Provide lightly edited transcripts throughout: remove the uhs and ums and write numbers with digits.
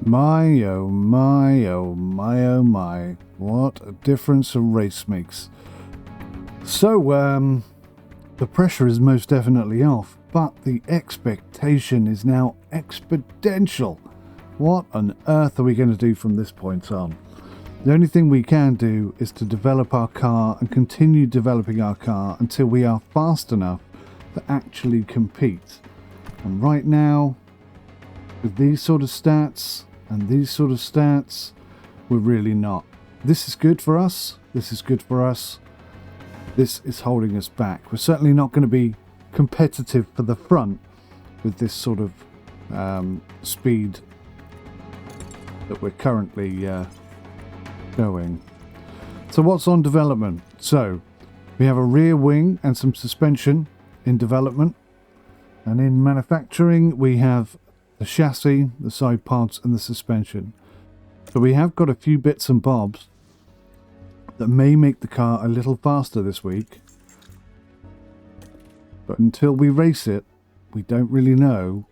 My, oh my, oh my, oh my. What a difference a race makes. So, the pressure is most definitely off, but the expectation is now exponential. What on earth are we going to do from this point on? The only thing we can do is to develop our car and continue developing our car until we are fast enough to actually compete. And right now, with these sort of stats and these sort of stats, we're really not. This is good for us. This is good for us. This is holding us back. We're certainly not going to be competitive for the front with this sort of speed that we're currently going. So what's on development? So we have a rear wing and some suspension in development. And in manufacturing, we have the chassis, the side pods, and the suspension. So we have got a few bits and bobs that may make the car a little faster this week. But until we race it, we don't really know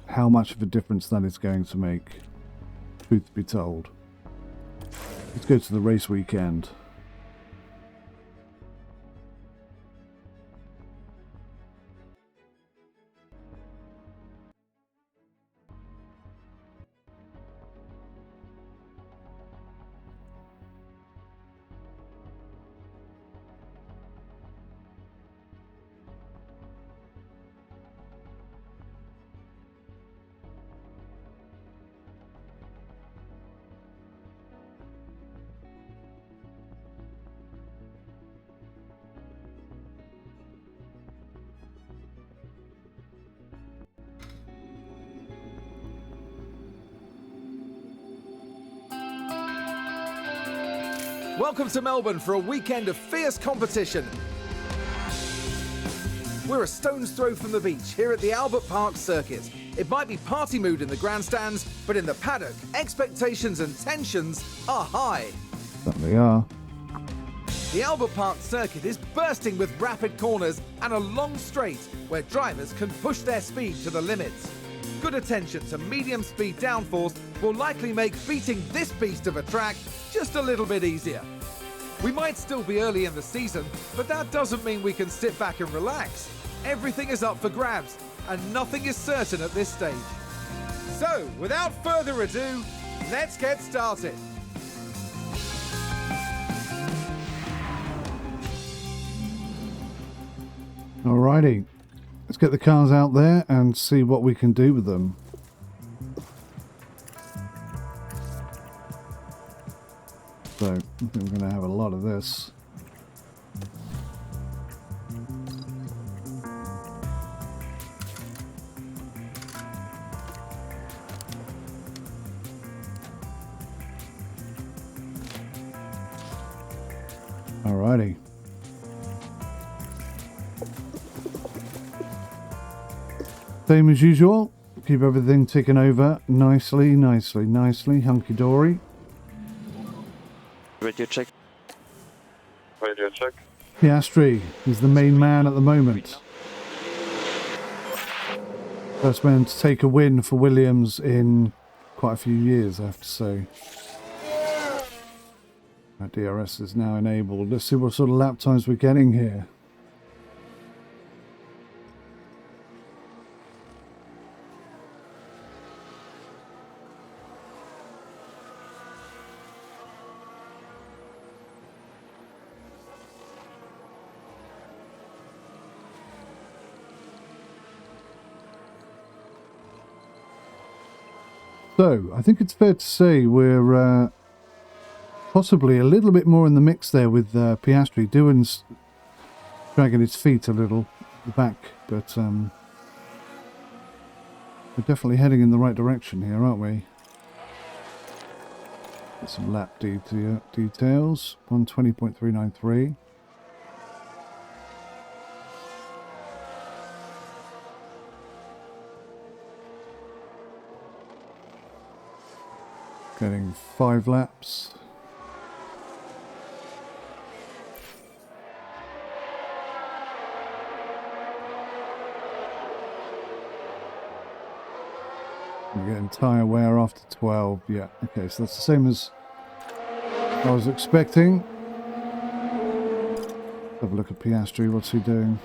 how much of a difference that is going to make, truth be told. Let's go to the race weekend. Welcome to Melbourne for a weekend of fierce competition. We're a stone's throw from the beach here at the Albert Park Circuit. It might be party mood in the grandstands, but in the paddock, expectations and tensions are high. There they are. The Albert Park Circuit is bursting with rapid corners and a long straight where drivers can push their speed to the limits. Good attention to medium speed downforce will likely make beating this beast of a track just a little bit easier. We might still be early in the season, but that doesn't mean we can sit back and relax. Everything is up for grabs, and nothing is certain at this stage. So, without further ado, let's get started. Alrighty, let's get the cars out there and see what we can do with them. So, I think we're going to have a lot of this. Alrighty. Same as usual, keep everything ticking over nicely, hunky-dory. Radio check. Radio check. Piastri is the main man at the moment. First man to take a win for Williams in quite a few years, I have to say. Our DRS is now enabled. Let's see what sort of lap times we're getting here. So, I think it's fair to say we're possibly a little bit more in the mix there with Piastri. Doohan's dragging his feet a little back, but we're definitely heading in the right direction here, aren't we? Get some lap details. 120.393. Getting 5 laps. We're getting tyre wear after 12. Yeah, okay, so that's the same as I was expecting. Have a look at Piastri. What's he doing?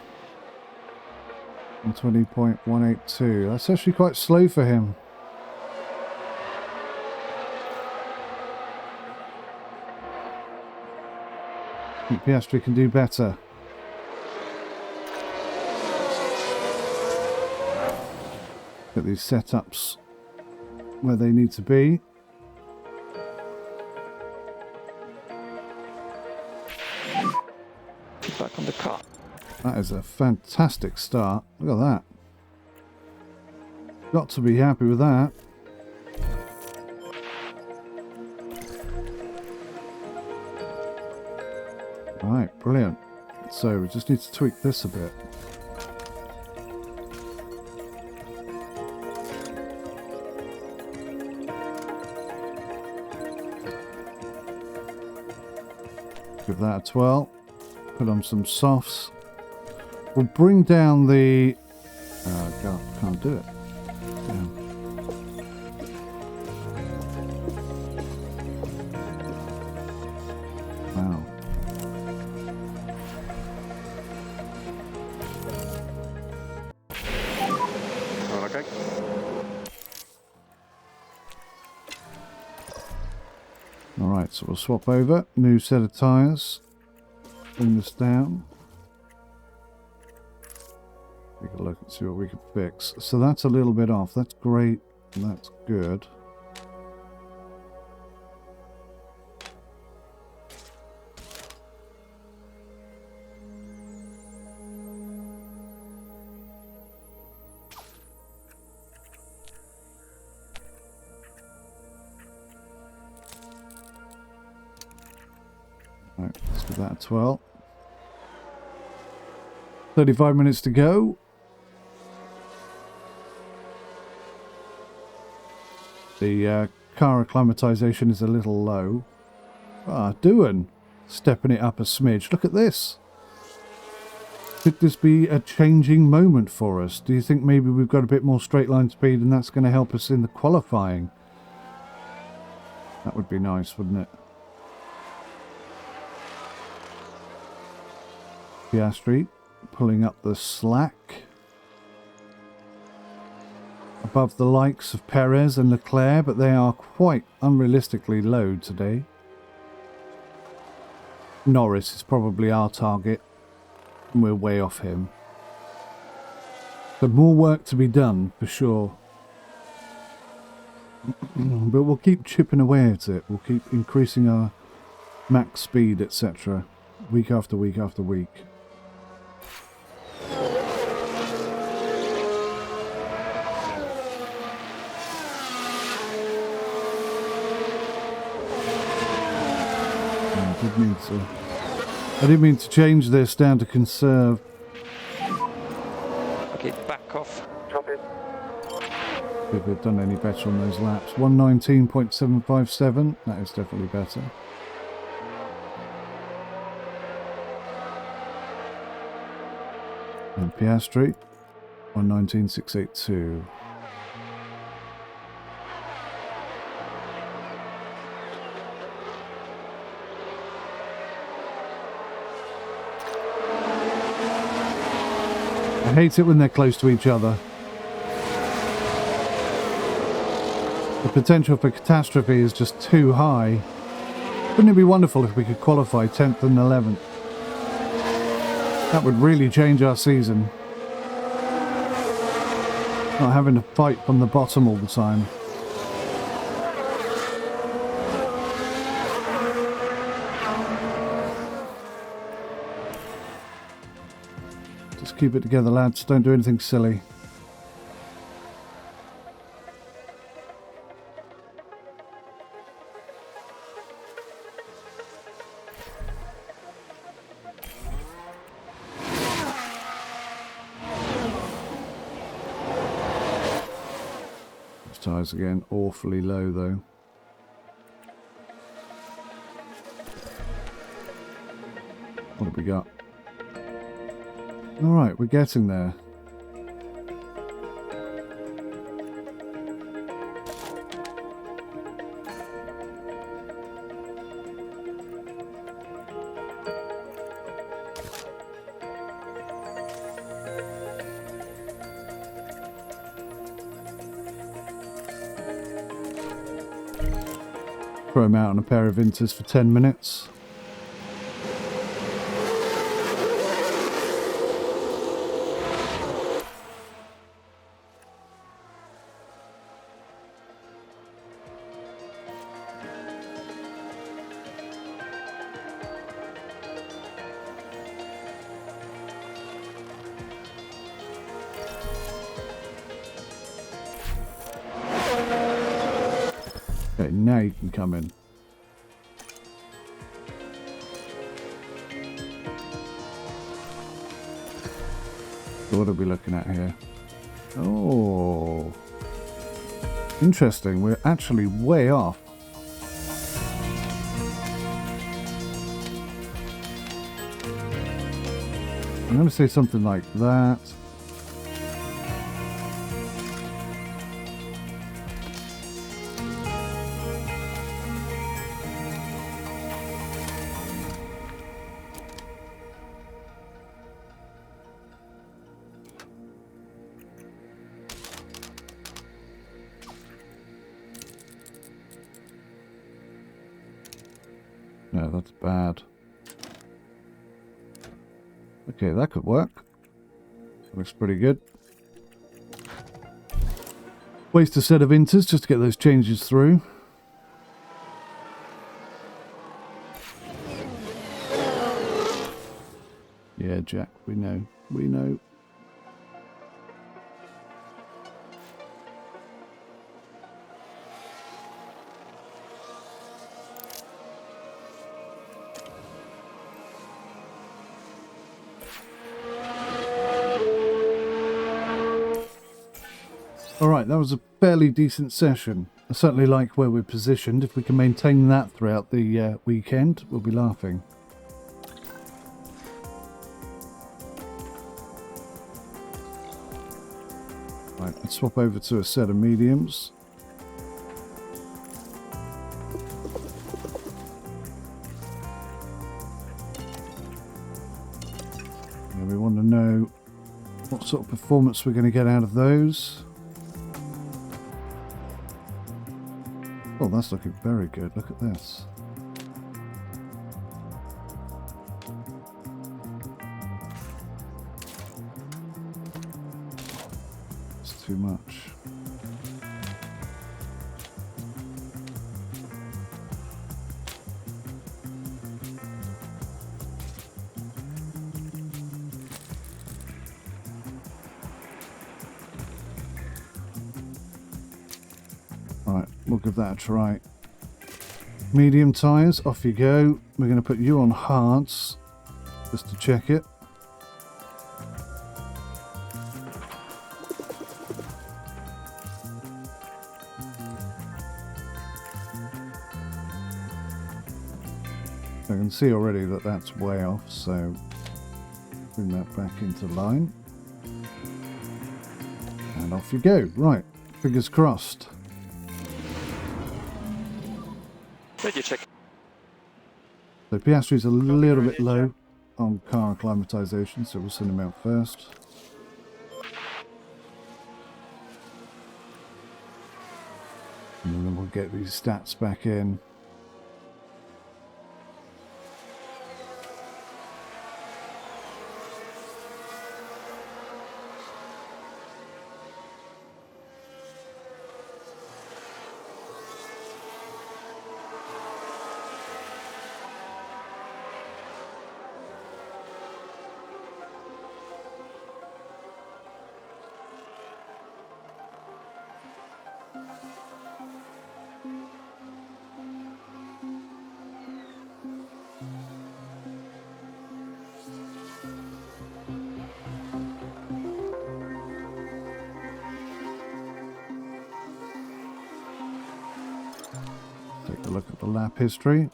120.182. That's actually quite slow for him. I think Piastri can do better. Get these setups where they need to be. Back on the car. That is a fantastic start. Look at that. Got to be happy with that. Right, brilliant. So we just need to tweak this a bit. Give that a twirl. Put on some softs. We'll bring down the... God, can't do it. Damn. Wow. Okay. Alright, so we'll swap over. New set of tyres. Bring this down. Take a look and see what we can fix. So that's a little bit off. That's great. That's good. Right, let's give that a twirl. 35 minutes to go. The car acclimatization is a little low. Ah, doing. Stepping it up a smidge. Look at this. Could this be a changing moment for us? Do you think maybe we've got a bit more straight line speed and that's going to help us in the qualifying? That would be nice, wouldn't it? Piastri pulling up the slack. Above the likes of Perez and Leclerc, but they are quite unrealistically low today. Norris is probably our target, and we're way off him. So more work to be done, for sure. But we'll keep chipping away at it. We'll keep increasing our max speed, etc. Week after week after week. I didn't mean to change this down to conserve. Okay, back off. Drop it. If we've done any better on those laps. 119.757. That is definitely better. And Piastri. 119.682. I hate it when they're close to each other. The potential for catastrophe is just too high. Wouldn't it be wonderful if we could qualify 10th and 11th? That would really change our season. Not having to fight from the bottom all the time. Just keep it together, lads. Don't do anything silly. Those tyres again, awfully low though. What have we got? Alright, we're getting there. Throw them out on a pair of Inters for 10 minutes. Okay, now you can come in. So what are we looking at here? Oh, interesting. We're actually way off. I'm going to say something like that. No, that's bad. Okay, that could work. Looks pretty good. Waste a set of Inters just to get those changes through. Yeah, Jack, we know. We know. Alright, that was a fairly decent session. I certainly like where we're positioned. If we can maintain that throughout the weekend, we'll be laughing. Right, let's swap over to a set of mediums. And we want to know what sort of performance we're going to get out of those. Oh, that's looking very good. Look at this. It's too much. Alright, we'll give that a try. Medium tyres, off you go. We're going to put you on hards, just to check it. I can see already that that's way off, so bring that back into line. And off you go. Right, fingers crossed. Did you check? So Piastri's a little bit low on car acclimatization, so we'll send him out first. And then we'll get these stats back in. Take a look at the lap history.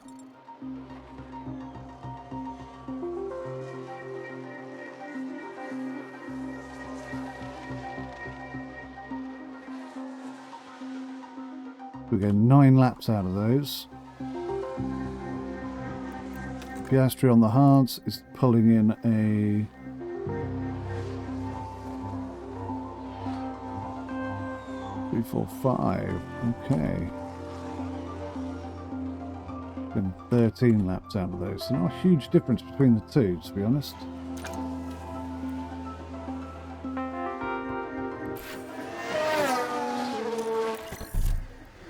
We get 9 laps out of those. Piastri on the hards is pulling in a 3, 4, 5. Okay. Been 13 laps out of those. So not a huge difference between the two, to be honest.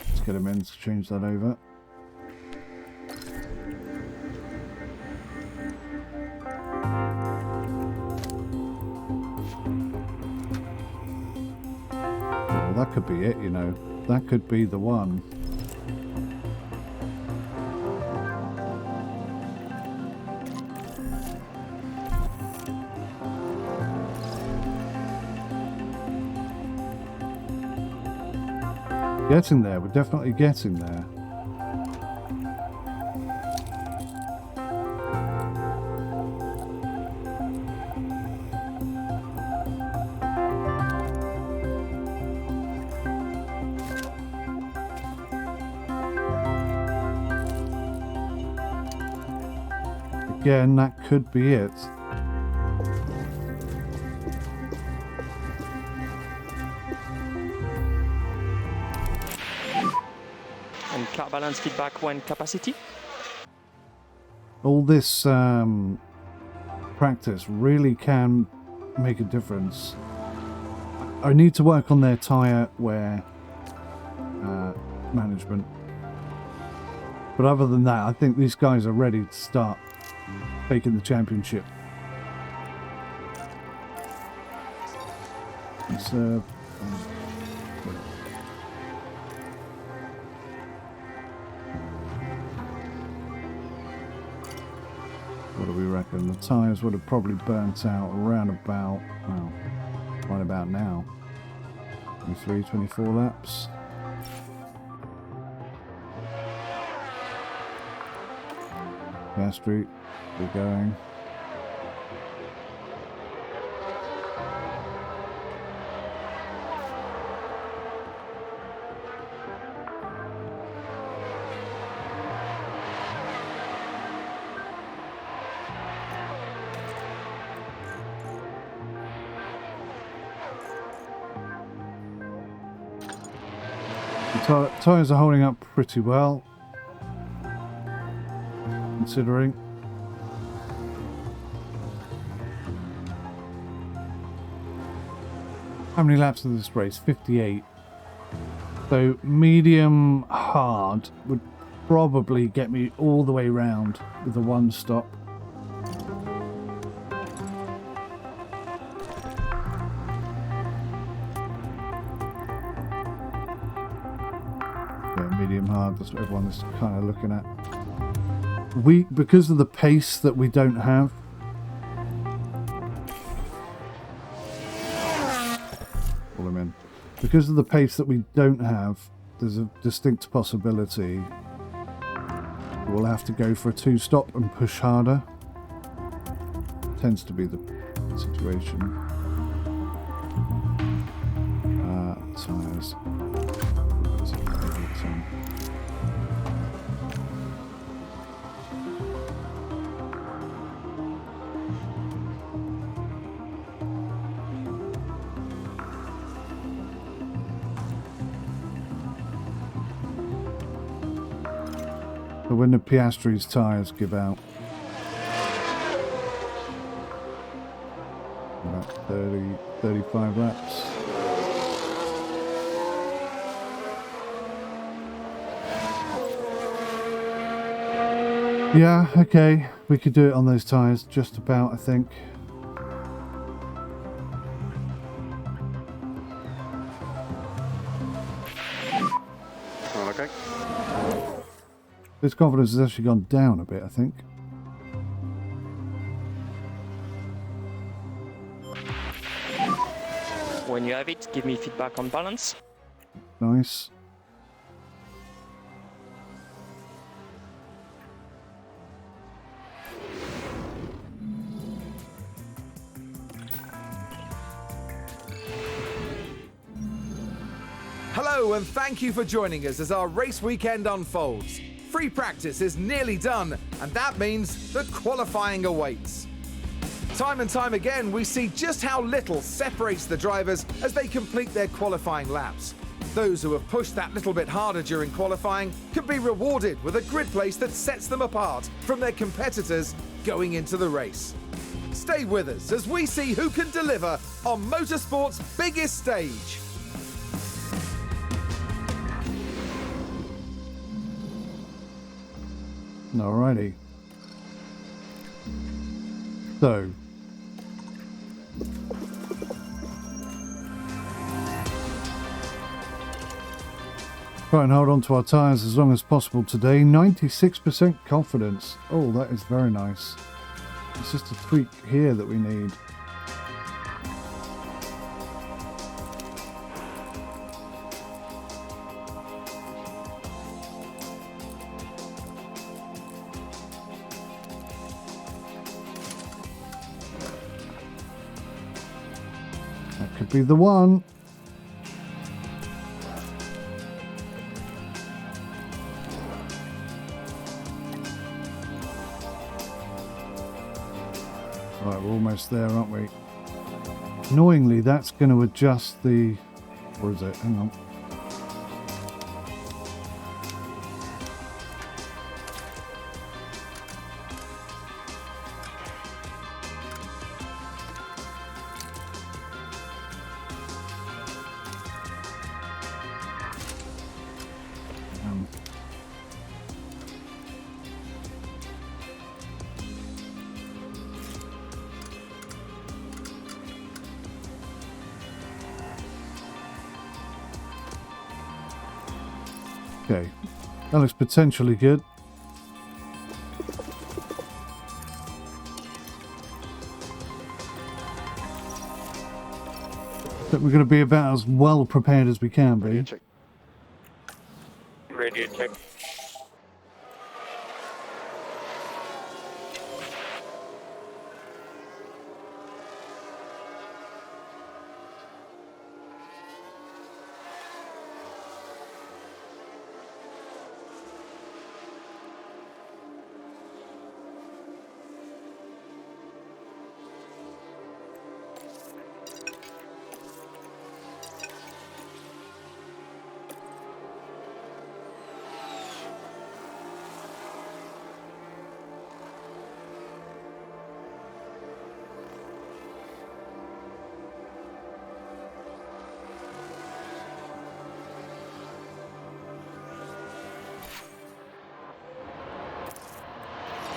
Let's get him in to change that over. Well, that could be it, you know. That could be the one. Getting there, we're definitely getting there. Again, that could be it. And car balance feedback when capacity. All this practice really can make a difference. I need to work on their tyre wear management. But other than that, I think these guys are ready to start taking the championship. So, what do we reckon? The tyres would have probably burnt out around about, well, right about now. 23, 24 laps. Piastri, we're going. The tyres are holding up pretty well, considering. How many laps of this race? 58. So medium hard would probably get me all the way round with a one stop. Medium hard, that's what everyone is kind of looking at. Because of the pace that we don't have, pull them in. Because of the pace that we don't have, there's a distinct possibility we'll have to go for a two-stop and push harder. Tends to be the situation. Tyres. But when the Piastri's tyres give out, about 30, 35 laps. Yeah, okay, we could do it on those tyres, just about, I think. Okay. His confidence has actually gone down a bit, I think. When you have it, give me feedback on balance. Nice. Hello and thank you for joining us as our race weekend unfolds. Free practice is nearly done, and that means that qualifying awaits. Time and time again, we see just how little separates the drivers as they complete their qualifying laps. Those who have pushed that little bit harder during qualifying can be rewarded with a grid place that sets them apart from their competitors going into the race. Stay with us as we see who can deliver on motorsport's biggest stage. Alrighty. So. Try and hold on to our tyres as long as possible today. 96% confidence. Oh, that is very nice. It's just a tweak here that we need. That could be the one. Right, we're almost there, aren't we? Annoyingly, that's going to adjust the... Or is it? Hang on. Okay, that looks potentially good. But we're going to be about as well prepared as we can be. Radio check.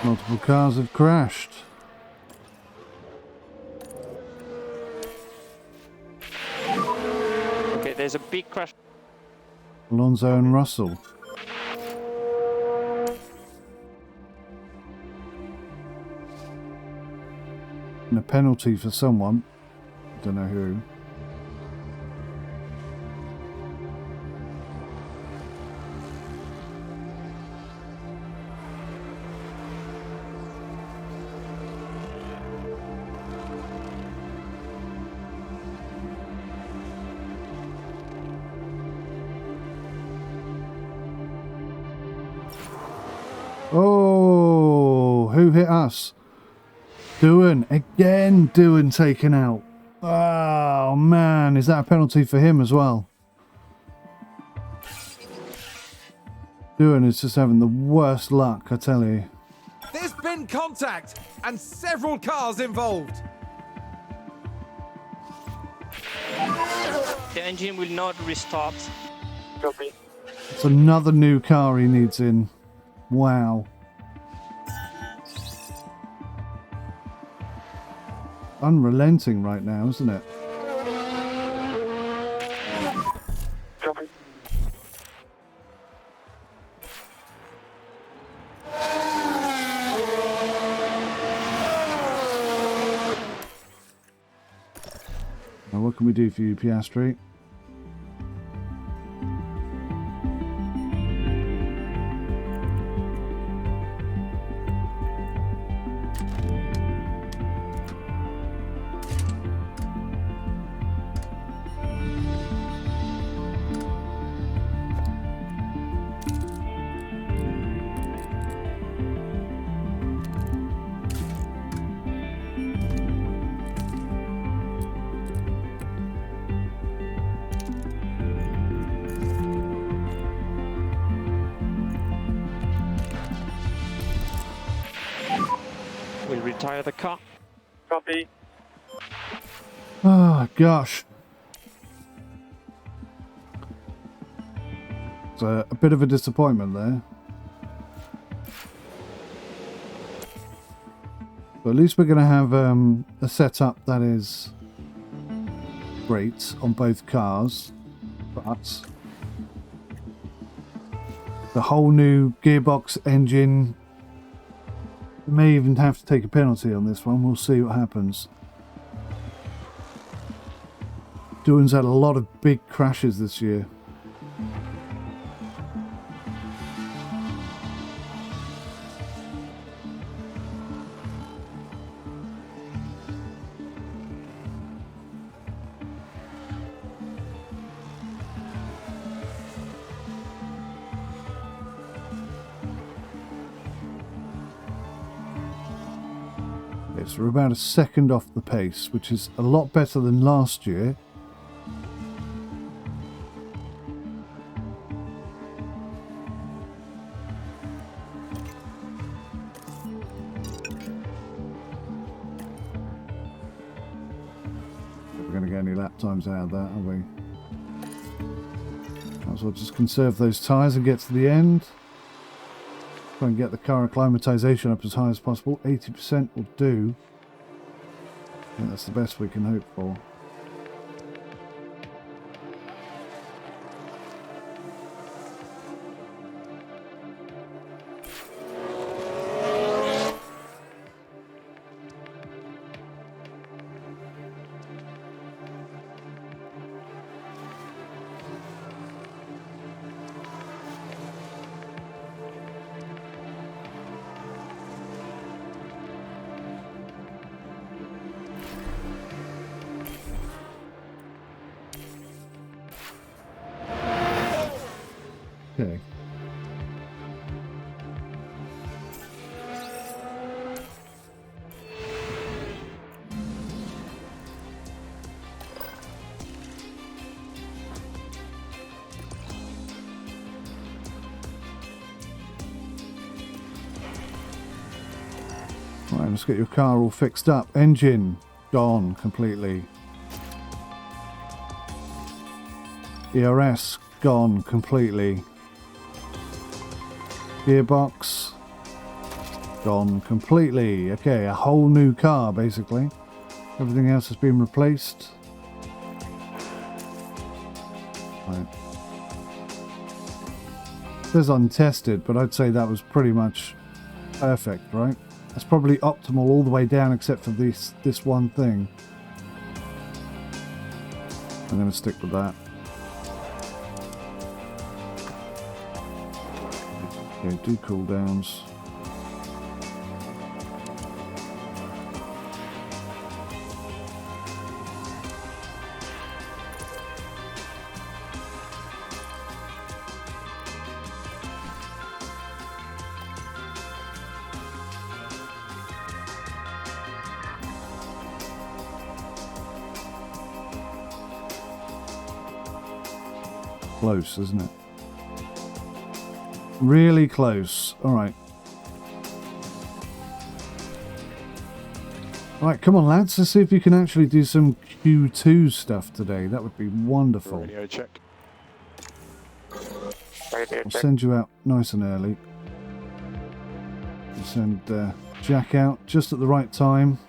Multiple cars have crashed. Okay, there's a big crash. Alonso and Russell. And a penalty for someone. Don't know who. Oh, who hit us? 𝐒𝐢𝐦. Again, 𝐒𝐢𝐦 taken out. Oh, man. Is that a penalty for him as well? 𝐒𝐢𝐦 is just having the worst luck, I tell you. There's been contact and several cars involved. The engine will not restart. Copy. It's another new car he needs in. Wow. Unrelenting right now, isn't it? Copy. Now, what can we do for you, Piastri? entire the car. Copy. Oh, gosh. It's a bit of a disappointment there. But at least we're going to have a setup that is great on both cars. But the whole new gearbox engine, we may even have to take a penalty on this one. We'll see what happens. 𝐒𝐢𝐦's had a lot of big crashes this year. So we're about a second off the pace, which is a lot better than last year. We're going to get any lap times out of that, are we? Might as well just conserve those tyres and get to the end. Try and get the car acclimatization up as high as possible. 80% will do. I think that's the best we can hope for. Okay. Right, let's get your car all fixed up. Engine gone completely. ERS gone completely. Gearbox gone completely. Okay, a whole new car basically. Everything else has been replaced. Right. It says untested, but I'd say that was pretty much perfect, right? That's probably optimal all the way down except for this one thing. I'm going to stick with that. Okay, do cooldowns. Close, isn't it? Really close. Alright. Alright, come on lads, let's see if you can actually do some Q2 stuff today. That would be wonderful. Radio check. I'll send you out nice and early. I'll send Jack out just at the right time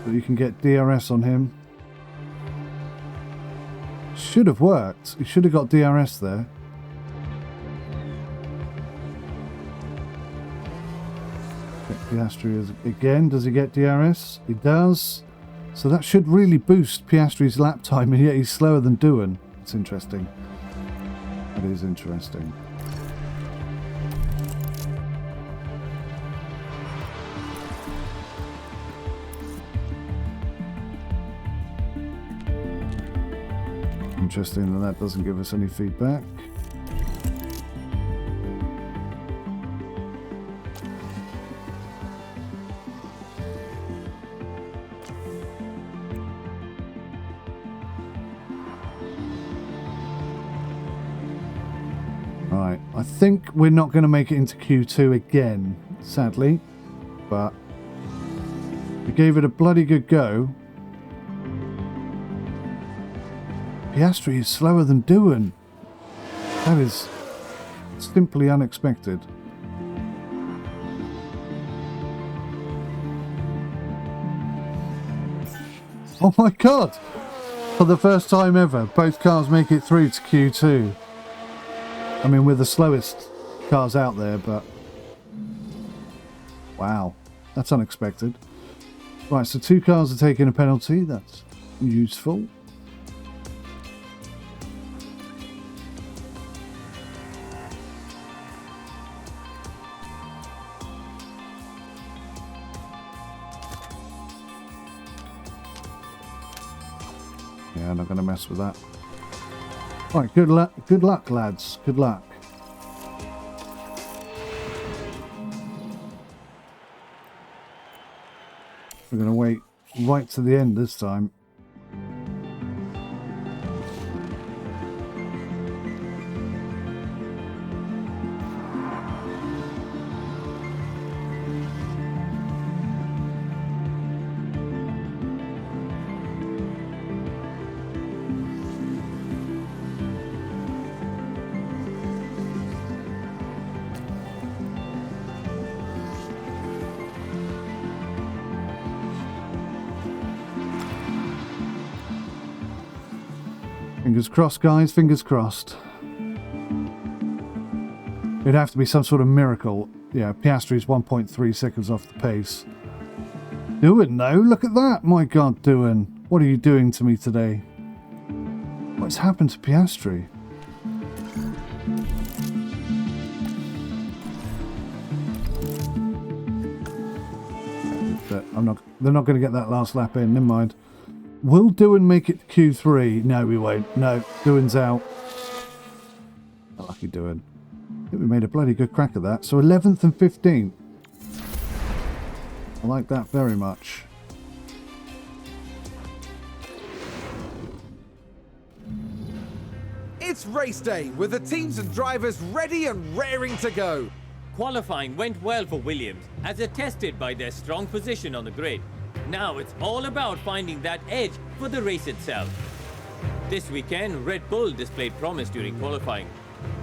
so you can get DRS on him. Should have worked. He should have got DRS there. Piastri again. Does he get DRS? He does. So that should really boost Piastri's lap time, and yet he's slower than 𝐒𝐢𝐻. It's interesting. That is interesting. Interesting that doesn't give us any feedback. Right, I think we're not going to make it into Q2 again, sadly, but gave it a bloody good go. Piastri is slower than 𝐒𝐬𝐦. That is simply unexpected. Oh my god! For the first time ever, both cars make it through to Q2. I mean, we're the slowest cars out there, but... wow, that's unexpected. Right, so 2 cars are taking a penalty. That's useful. Yeah, I'm not going to mess with that. Right, good luck, lads. Good luck. We're going to wait right to the end this time. Fingers crossed, guys. Fingers crossed. It'd have to be some sort of miracle. Yeah, Piastri's 1.3 seconds off the pace. 𝐒𝐬𝐦, no. Look at that. My God, 𝐒𝐬𝐦. What are you doing to me today? What's happened to Piastri? They're not going to get that last lap in. Never mind. Will 𝐒𝐬𝐦 make it to Q3? No, we won't. No, 𝐒𝐬𝐦's out. Lucky 𝐒𝐬𝐦. I think we made a bloody good crack of that. So 11th and 15th. I like that very much. It's race day with the teams and drivers ready and raring to go. Qualifying went well for Williams, as attested by their strong position on the grid. Now it's all about finding that edge for the race itself. This weekend, Red Bull displayed promise during qualifying.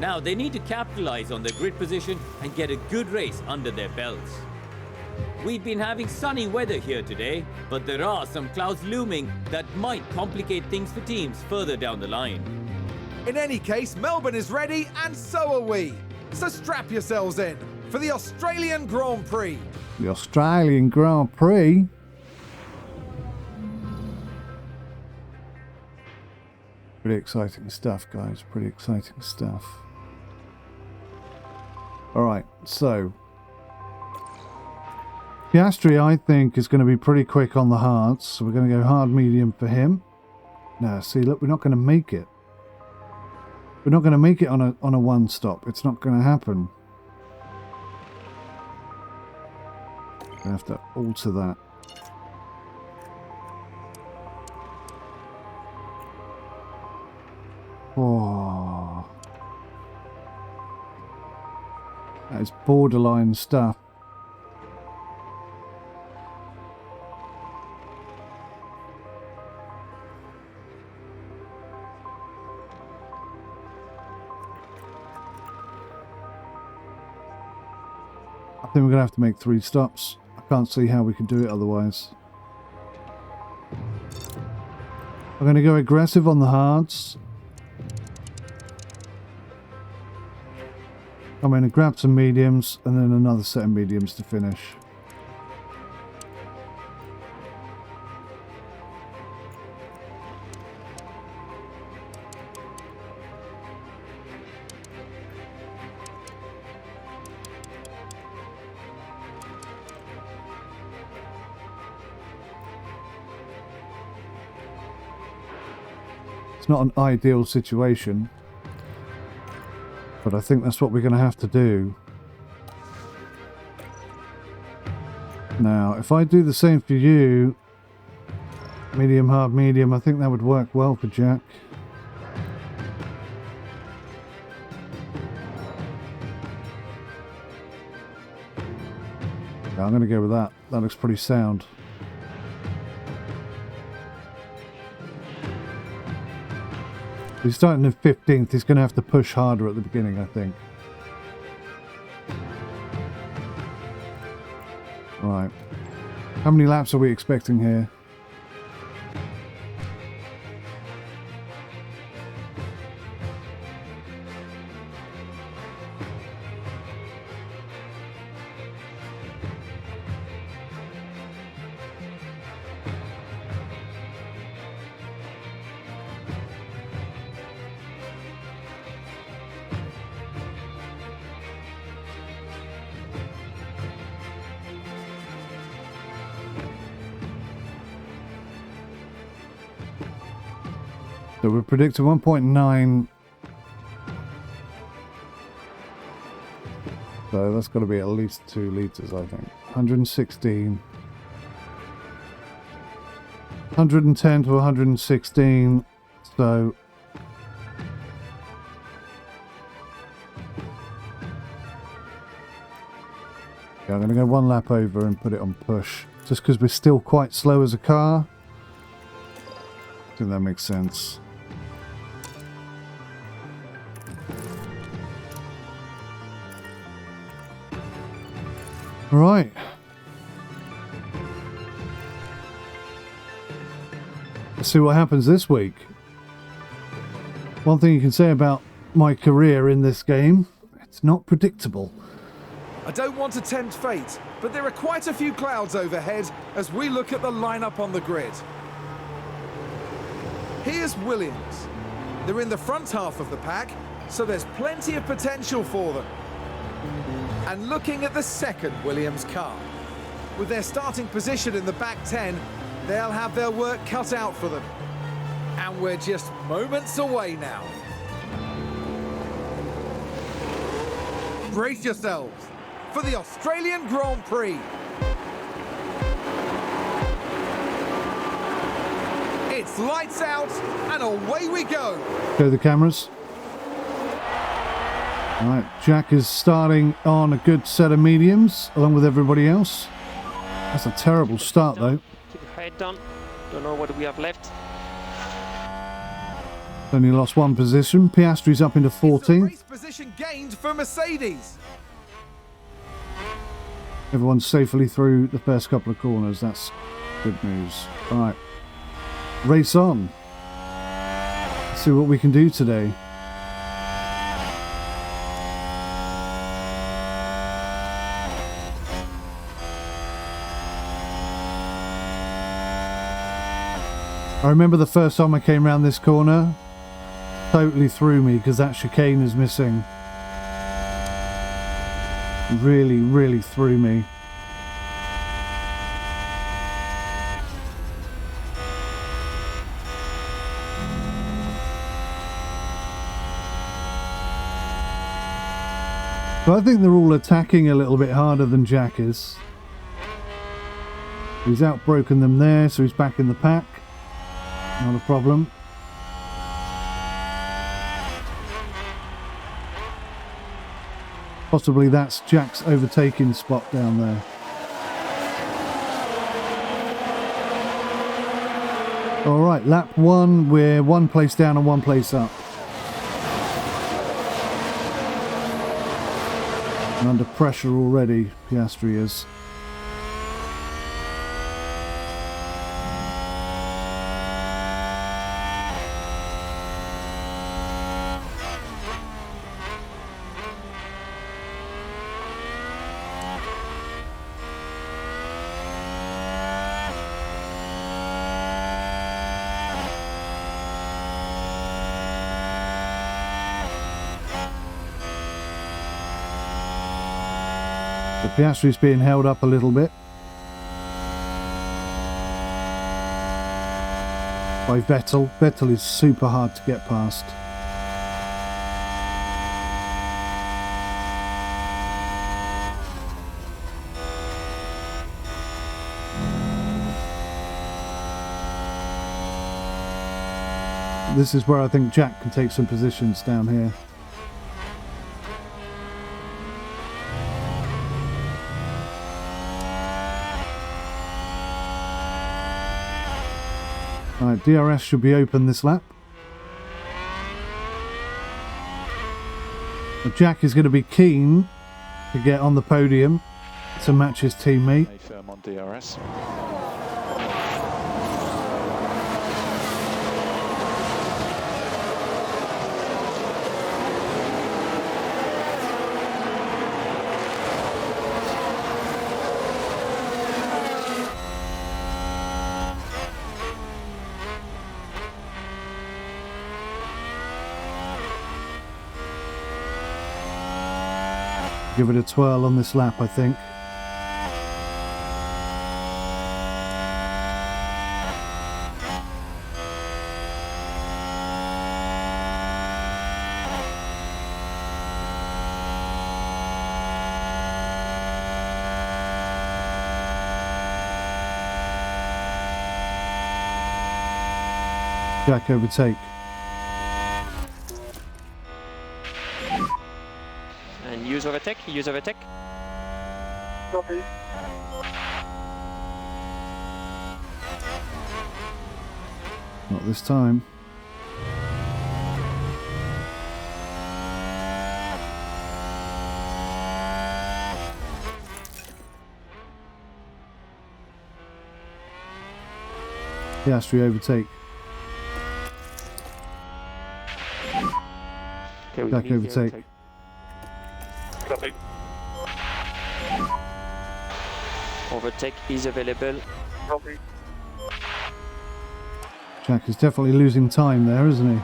Now they need to capitalize on their grid position and get a good race under their belts. We've been having sunny weather here today, but there are some clouds looming that might complicate things for teams further down the line. In any case, Melbourne is ready and so are we. So strap yourselves in for the Australian Grand Prix. The Australian Grand Prix? Pretty exciting stuff, guys. Pretty exciting stuff. Alright, so Piastri, I think, is going to be pretty quick on the hards. So we're going to go hard medium for him. Now, see, look, we're not going to make it. We're not going to make it on a one stop. It's not going to happen. I have to alter that. Oh, that is borderline stuff. I think we're going to have to make 3 stops. I can't see how we can do it otherwise. I'm going to go aggressive on the hards. I'm going to grab some mediums and then another set of mediums to finish. It's not an ideal situation, but I think that's what we're going to have to do. Now, if I do the same for you, medium, hard, medium, I think that would work well for Jack. Yeah, I'm going to go with that. That looks pretty sound. He's starting in 15th. He's going to have to push harder at the beginning, I think. Right. How many laps are we expecting here? So we're predicting 1.9. So that's got to be at least 2 litres, I think. 116. 110 to 116. So yeah, I'm going to go 1 lap over and put it on push. Just because we're still quite slow as a car. I think that makes sense. Right. Let's see what happens this week. One thing you can say about my career in this game, it's not predictable. I don't want to tempt fate, but there are quite a few clouds overhead as we look at the lineup on the grid. Here's Williams. They're in the front half of the pack, so there's plenty of potential for them. And looking at the second Williams car, with their starting position in the back 10, they'll have their work cut out for them. And we're just moments away now. Brace yourselves for the Australian Grand Prix. It's lights out and away we go. Go the cameras. Alright, Jack is starting on a good set of mediums, along with everybody else. That's a terrible start, though. Keep your head down. Don't know what we have left. Only lost 1 position. Piastri's up into 14th. Race position gained for Mercedes. Everyone's safely through the first couple of corners. That's good news. Alright, race on. Let's see what we can do today. I remember the first time I came around this corner, totally threw me because that chicane is missing. Really, really threw me. But I think they're all attacking a little bit harder than Jack is. He's outbroken them there, so he's back in the pack. Not a problem. Possibly that's Jack's overtaking spot down there. Alright, lap 1, we're 1 place down and 1 place up. And under pressure already, Piastri is. The Piastri's being held up a little bit by Vettel. Vettel is super hard to get past. This is where I think Jack can take some positions down here. Alright, DRS should be open this lap. Jack is going to be keen to get on the podium to match his teammate. Stay firm on DRS. Give it a twirl on this lap, I think. Jack overtake. And use overtake, use overtake. Copy. Not this time. Piastri overtake. Okay, Jack overtake. Copy. Overtake is available. Copy. Jack is definitely losing time there, isn't he?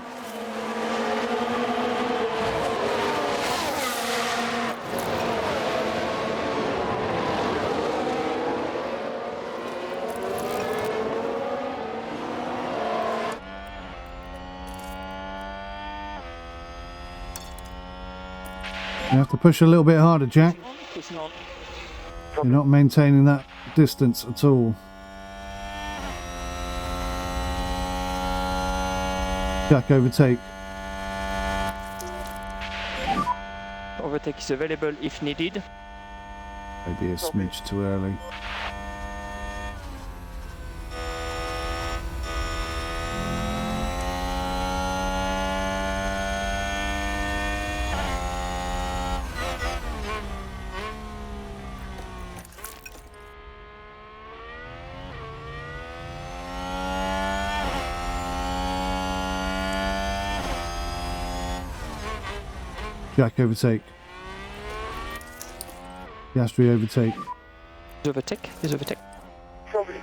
You have to push a little bit harder, Jack. Pushing on. You're not maintaining that distance at all. Jack overtake. Overtake is available if needed. Maybe a smidge too early. Jack overtake. Piastri overtake. Use overtake, use overtake. Copy.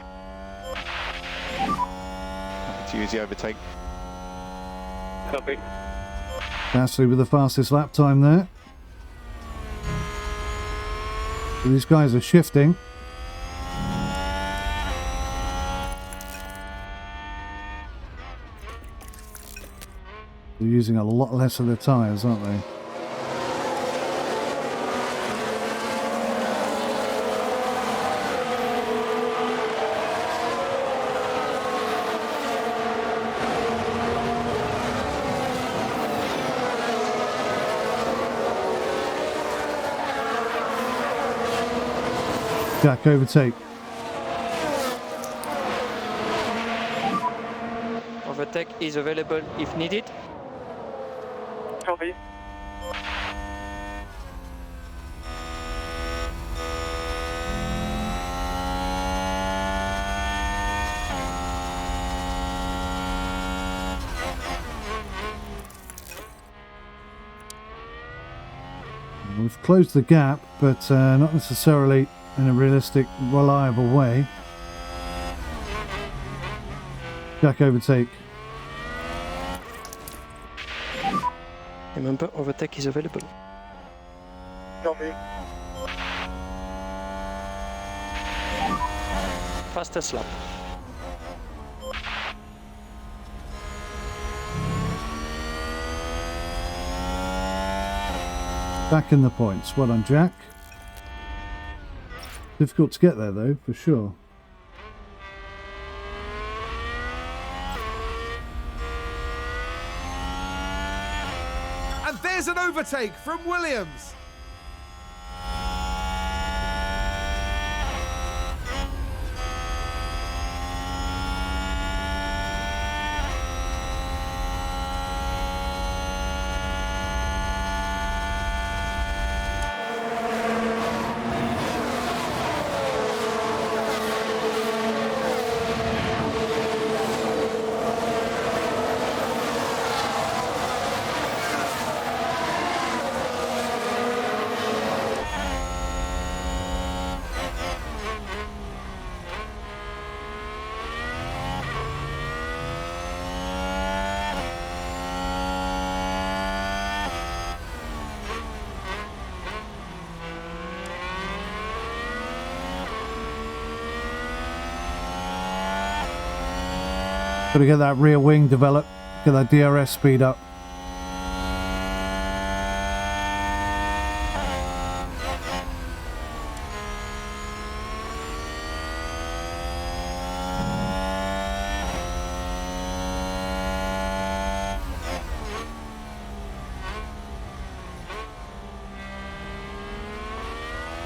To use the overtake. Copy. Piastri with the fastest lap time there. These guys are shifting. They're using a lot less of their tyres, aren't they? Jack overtake. Overtake is available if needed. Copy. We've closed the gap, but not necessarily in a realistic, reliable way. Jack overtake. Remember, overtake is available. Copy. Fastest lap. Back in the points. Well done, Jack. Difficult to get there, though, for sure. And there's an overtake from Williams. Gotta get that rear wing developed, get that DRS speed up.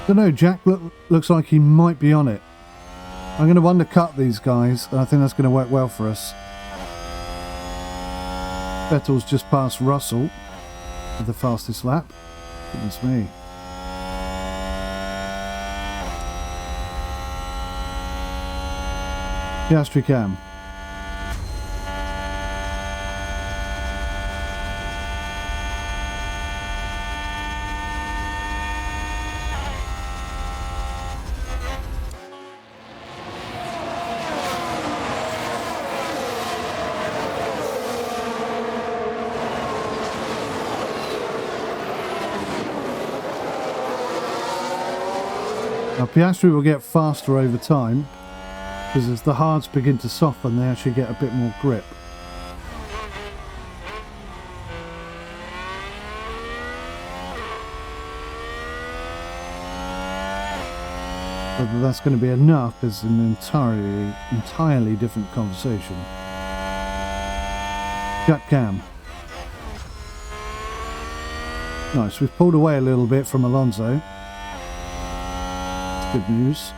Don't know, Jack looks like he might be on it. I'm going to undercut these guys, and I think that's going to work well for us. Vettel's just passed Russell with the fastest lap. Goodness me. Piastri cam. Now Piastri will get faster over time because as the hards begin to soften they actually get a bit more grip. Whether that's going to be enough is an entirely different conversation. Jack cam. Nice, we've pulled away a little bit from Alonso. Good news.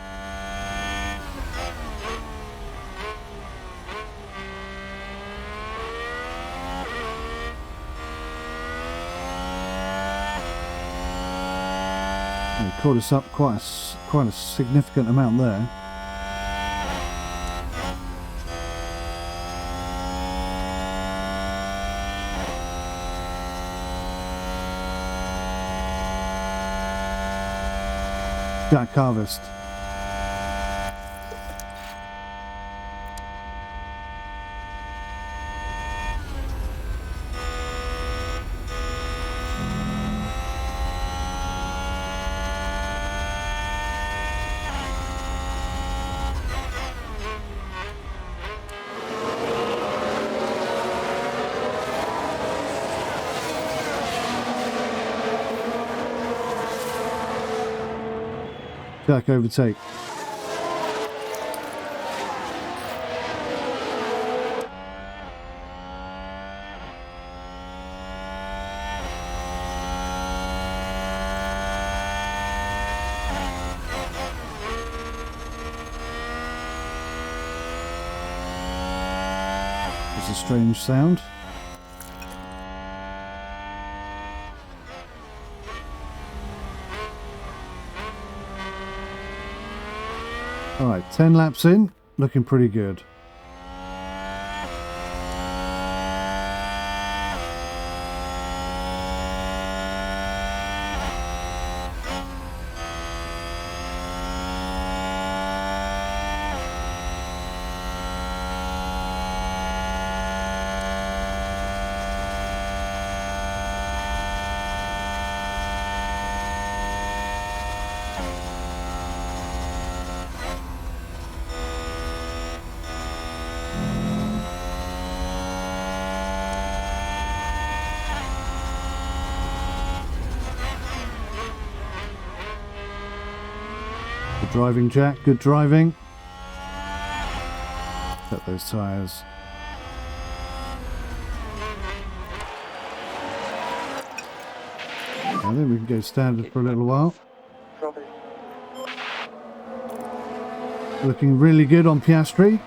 He caught us up quite a significant amount there. 𝐾𝐨𝐧𝐚𝐭𝐢𝐴. Jack overtake. It's a strange sound. Alright, 10 laps in, looking pretty good. Good driving, Jack, good driving. Cut those tyres. I think we can go standard for a little while. Copy. Looking really good on Piastri.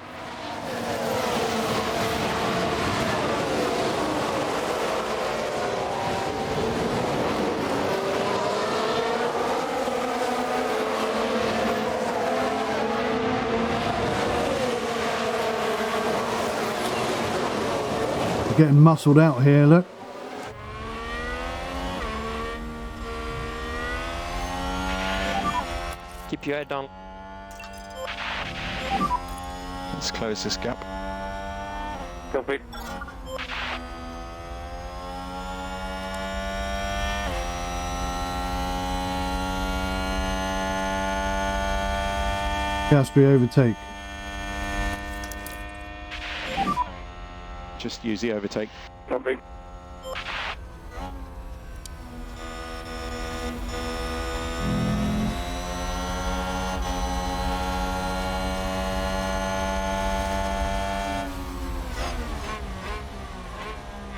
Getting muscled out here, look. Keep your head down. Let's close this gap. Copy. Piastri overtake. just use the overtake. Copy.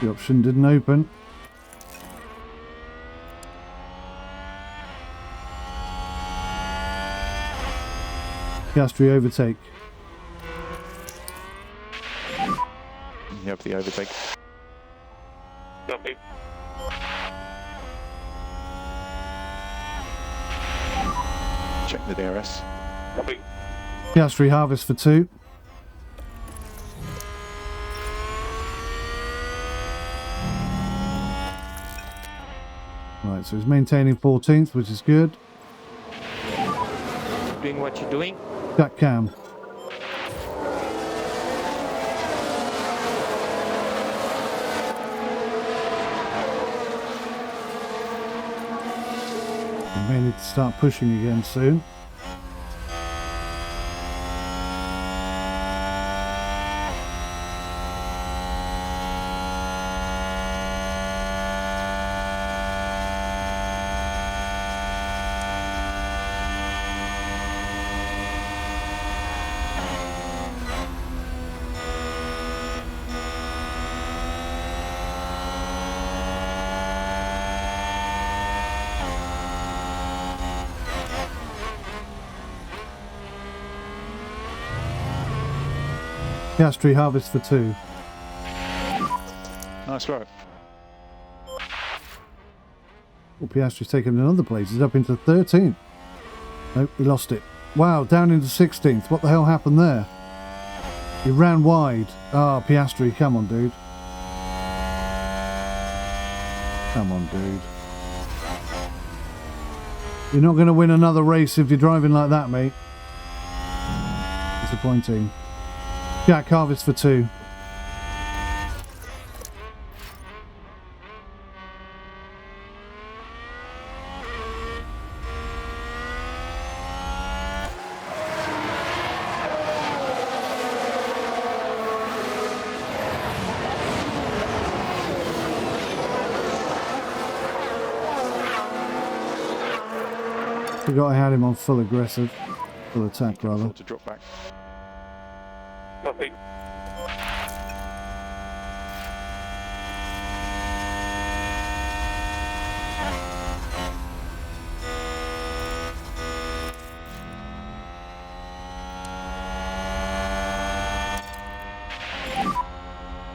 The option didn't open. Piastri overtake. You have the overtake. Copy. Check the DRS. Copy. Piastri harvest for 2. Right, so he's maintaining 14th, which is good. Doing what you're doing. Jack Cam. We may need to start pushing again soon. Piastri harvest for 2. Nice work. Well, Piastri's taken another place. He's up into 13th. Nope, he lost it. Wow, down into 16th. What the hell happened there? He ran wide. Ah, Piastri, come on, dude. Come on, dude. You're not going to win another race if you're driving like that, mate. Disappointing. Jack harvest for 2. Forgot I had him on full aggressive. Full attack, rather. To drop back. Copy.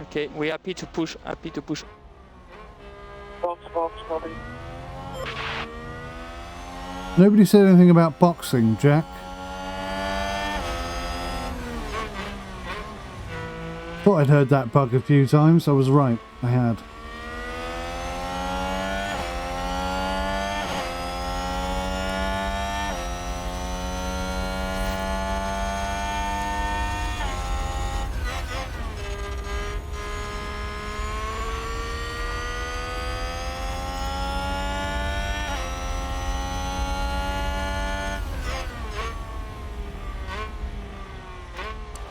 Okay, we're happy to push. Happy to push. Box, copy. Nobody said anything about boxing, Jack. Thought I'd heard that bug a few times. I was right. I had.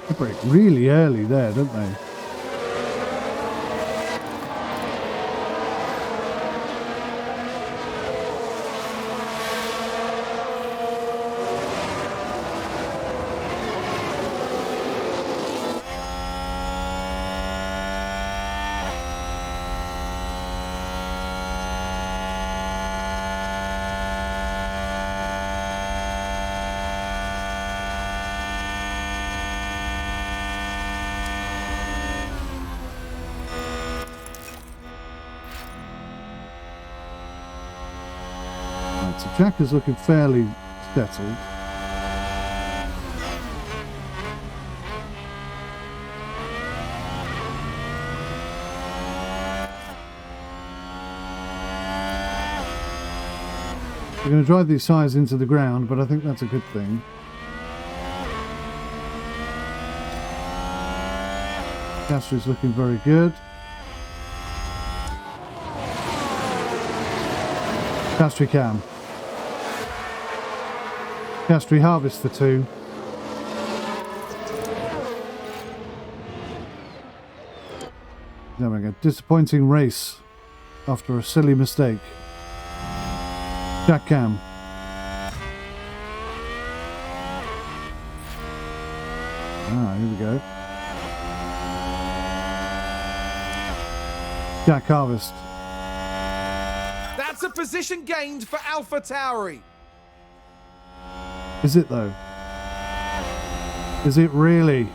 They break really early there, don't they? So Jack is looking fairly settled. We're going to drive these tyres into the ground, but I think that's a good thing. Piastri's looking very good. Piastri cam. Piastri harvest for 2. There we go. Disappointing race after a silly mistake. Jack Cam. Ah, here we go. Jack Harvest. That's a position gained for 𝐶𝐕𝐿𝐴. Is it though? Is it really?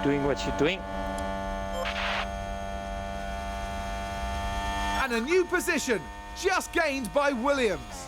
Doing what you're doing. And a new position just gained by Williams.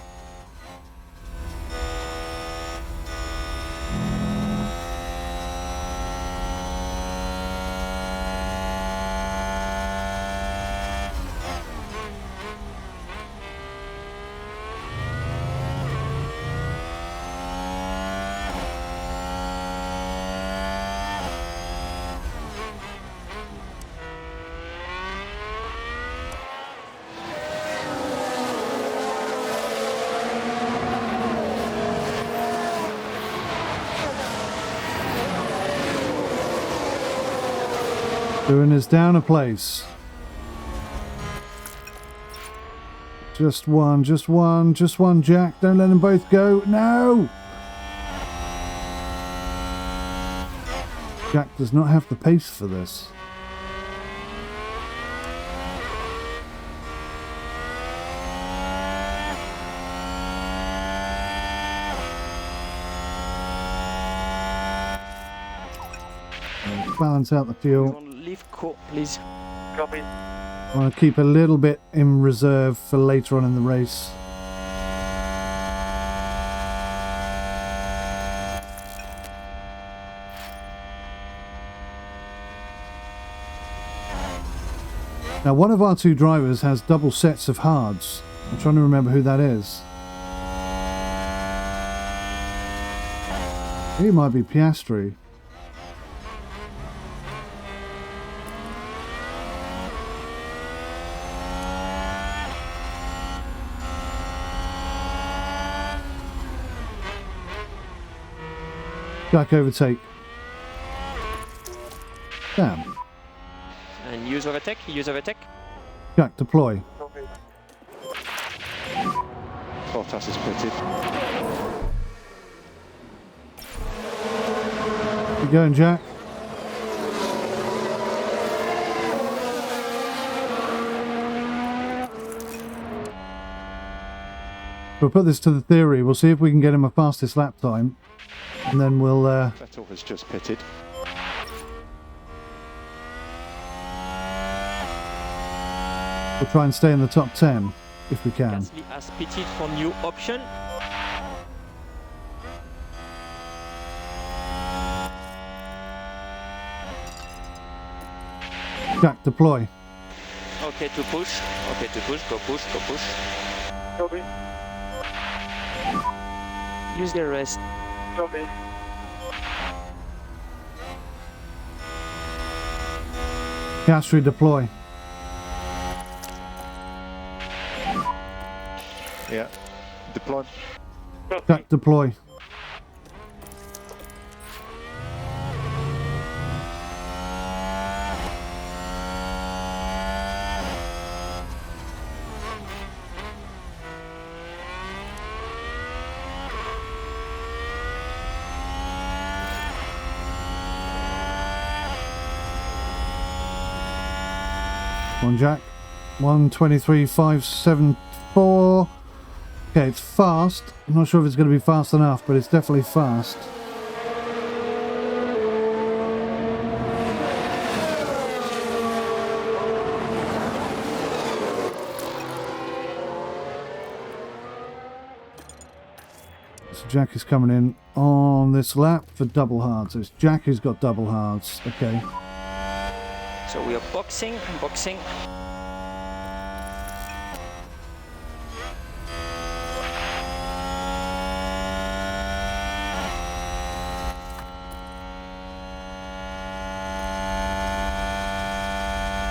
Doing us down a place. Just one, just one, just one, Jack. Don't let them both go. No! Jack does not have the pace for this. Balance out the fuel. Leave core, please. Copy. I want to keep a little bit in reserve for later on in the race. Now, one of our two drivers has double sets of hards. I'm trying to remember who that is. He might be Piastri. Jack overtake. Damn. And use overtake, use overtake. Jack deploy. Copy. Bottas is pitted. Keep going, Jack. We'll put this to the theory. We'll see if we can get him a fastest lap time. And then we'll Vettel has just pitted. we'll try and stay in the top 10 if we can. Gasly has pitted for new option. Jack deploy. Okay to push. Okay to push. Go push. Go push. Copy. Use the rest. Copy. Piastri deploy. Yeah. Deploy. Jack deploy. Come on, Jack. 1:23.574. Okay, it's fast. I'm not sure if it's going to be fast enough, but it's definitely fast. So Jack is coming in on this lap for double hards. So it's Jack who's got double hards. Okay. So we are boxing, boxing.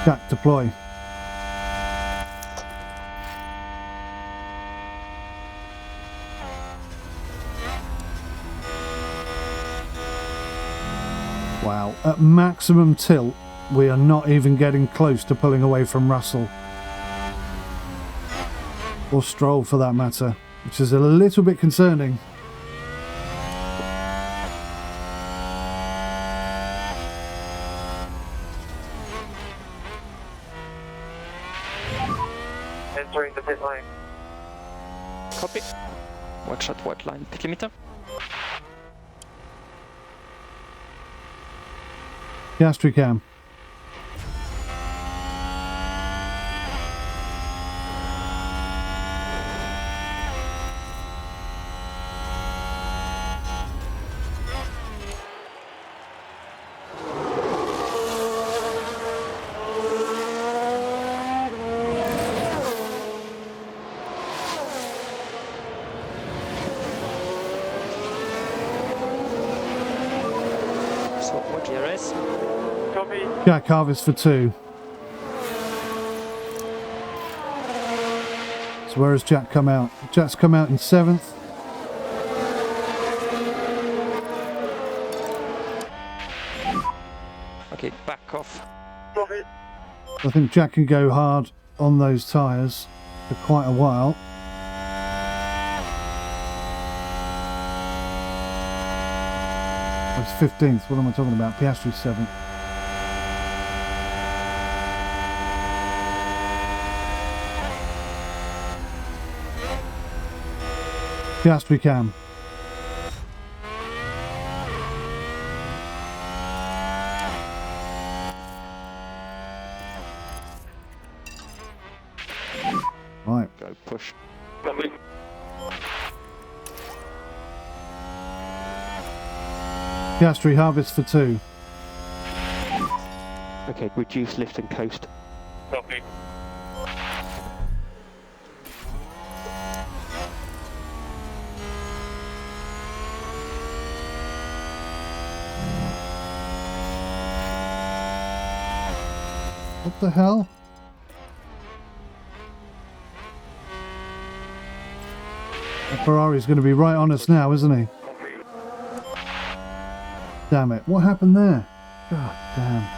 Jack deploy. Wow, at maximum tilt, we are not even getting close to pulling away from Russell. Or Stroll for that matter, which is a little bit concerning. Entering the pit lane. Copy. Watch at white line. Pit limiter. Piastri cam. So watch HEROS. Copy. Jack Harvest for 2. So where has Jack come out? Jack's come out in 7th. Okay, back off. Copy. I think Jack can go hard on those tyres for quite a while. It's 15th. What am I talking about? Piastri 7th. Piastri cam. Right. Go push. Copy. Piastri Harvest for 2. Okay, reduce lift and coast. Copy. What the hell? That Ferrari's going to be right on us now, isn't he? Damn it. What happened there? God damn.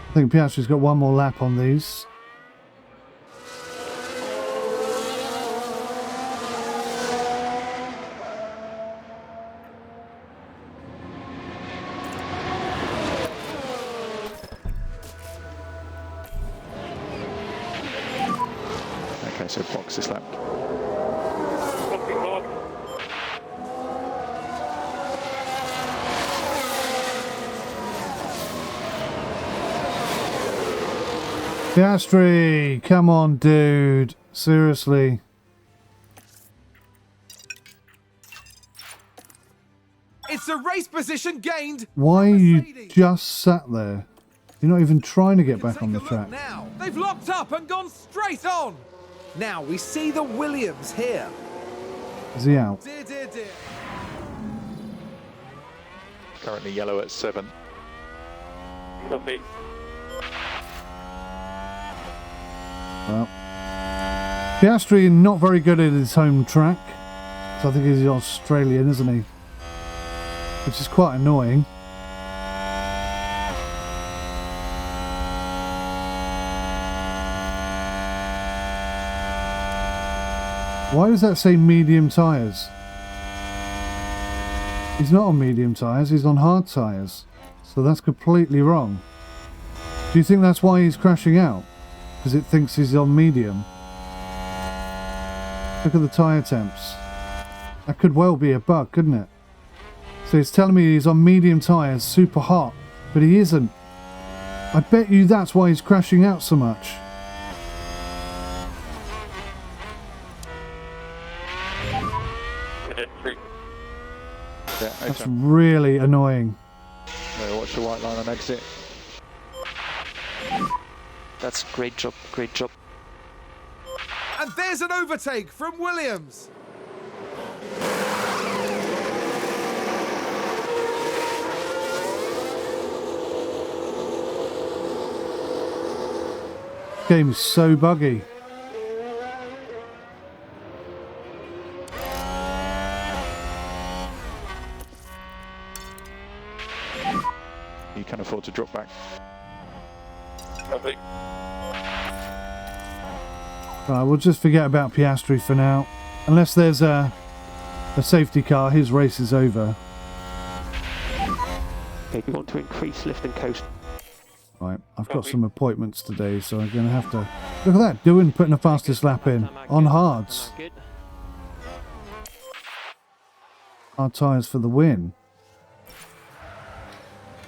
I think Piastri's got one more lap on these. Okay, so box this lap. Copy, Lord. Piastri, come on, dude. Seriously. It's a race position gained. Why for are you Mercedes. just sat there? You're not even trying to get back Take on a the look track. Now they've locked up and gone straight on. Now we see the Williams here. Is he out? Dear, dear, dear. Currently yellow at 7. Copy. Well, Piastri not very good at his home track. So I think he's Australian, isn't he? Which is quite annoying. Why does that say medium tyres? He's not on medium tyres, he's on hard tyres. So that's completely wrong. Do you think that's why he's crashing out? Because it thinks he's on medium. Look at the tyre temps. That could well be a bug, couldn't it? So it's telling me he's on medium tyres, super hot, but he isn't. I bet you that's why he's crashing out so much. Pedestrian. Yeah, That's okay. really annoying. Yeah, watch the white line on exit. That's great job, great job. And there's an overtake from Williams. Game is so buggy. You can afford to drop back. Traffic. Right, we'll just forget about Piastri for now. Unless there's a safety car, his race is over. Okay, you want to increase lift and coast. Right, I've got some appointments today, so I'm going to have to... Look at that, doing putting the fastest lap in. On hards. Hard tyres for the win.